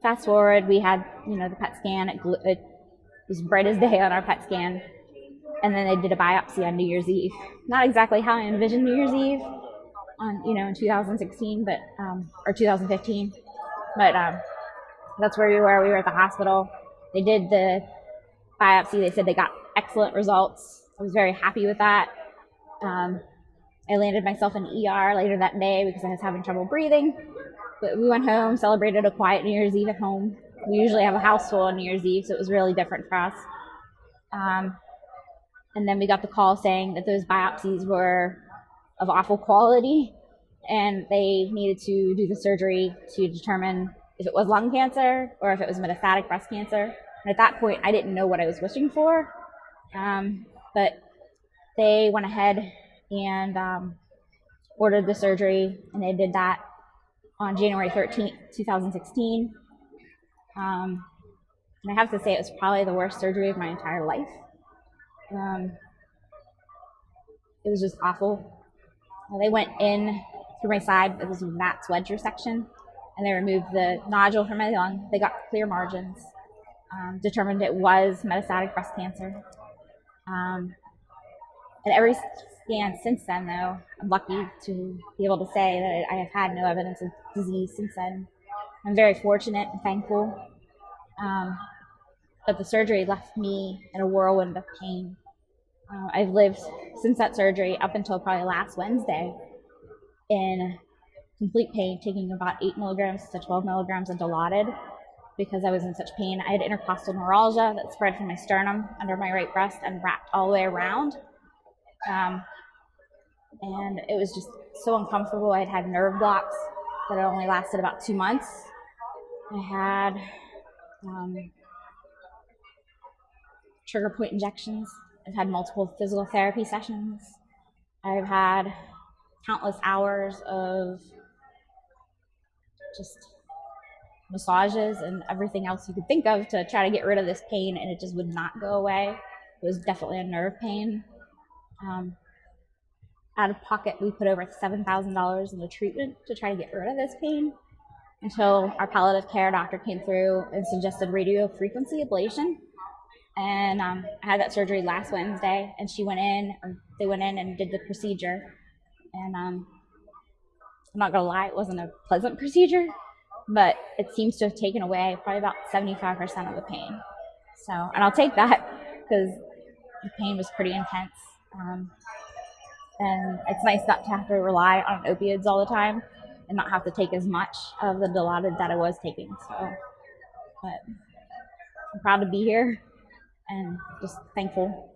fast forward, we had, the PET scan. It was bright as day on our PET scan. And then they did a biopsy on New Year's Eve. Not exactly how I envisioned New Year's Eve in 2016, or 2015. But that's where we were. We were at the hospital. They did the biopsy. They said they got excellent results. I was very happy with that. I landed myself in ER later that day because I was having trouble breathing. But we went home, celebrated a quiet New Year's Eve at home. We usually have a house full on New Year's Eve, so it was really different for us. And then we got the call saying that those biopsies were of awful quality and they needed to do the surgery to determine if it was lung cancer or if it was metastatic breast cancer. And at that point, I didn't know what I was wishing for. But they went ahead and ordered the surgery, and they did that on January 13th, 2016. And I have to say it was probably the worst surgery of my entire life. It was just awful. They went in through my side. It was a Matt's wedge resection, and they removed the nodule from my lung. They got clear margins, determined it was metastatic breast cancer. And every scan since then, though, I'm lucky to be able to say that I have had no evidence of disease since then. I'm very fortunate and thankful. But the surgery left me in a whirlwind of pain. I've lived since that surgery up until probably last Wednesday in complete pain, taking about 8 milligrams to 12 milligrams of Dilaudid because I was in such pain. I had intercostal neuralgia that spread from my sternum under my right breast and wrapped all the way around. And it was just so uncomfortable. I had nerve blocks that only lasted about 2 months. I had trigger point injections. I've had multiple physical therapy sessions. I've had countless hours of just massages and everything else you could think of to try to get rid of this pain, and it just would not go away. It was definitely a nerve pain. Out of pocket, we put over $7,000 into treatment to try to get rid of this pain until our palliative care doctor came through and suggested radio frequency ablation. And I had that surgery last Wednesday, and they went in and did the procedure. And I'm not gonna lie, it wasn't a pleasant procedure, but it seems to have taken away probably about 75% of the pain. So, and I'll take that because the pain was pretty intense. And it's nice not to have to rely on opioids all the time and not have to take as much of the Dilaudid that I was taking. So, but I'm proud to be here and just thankful.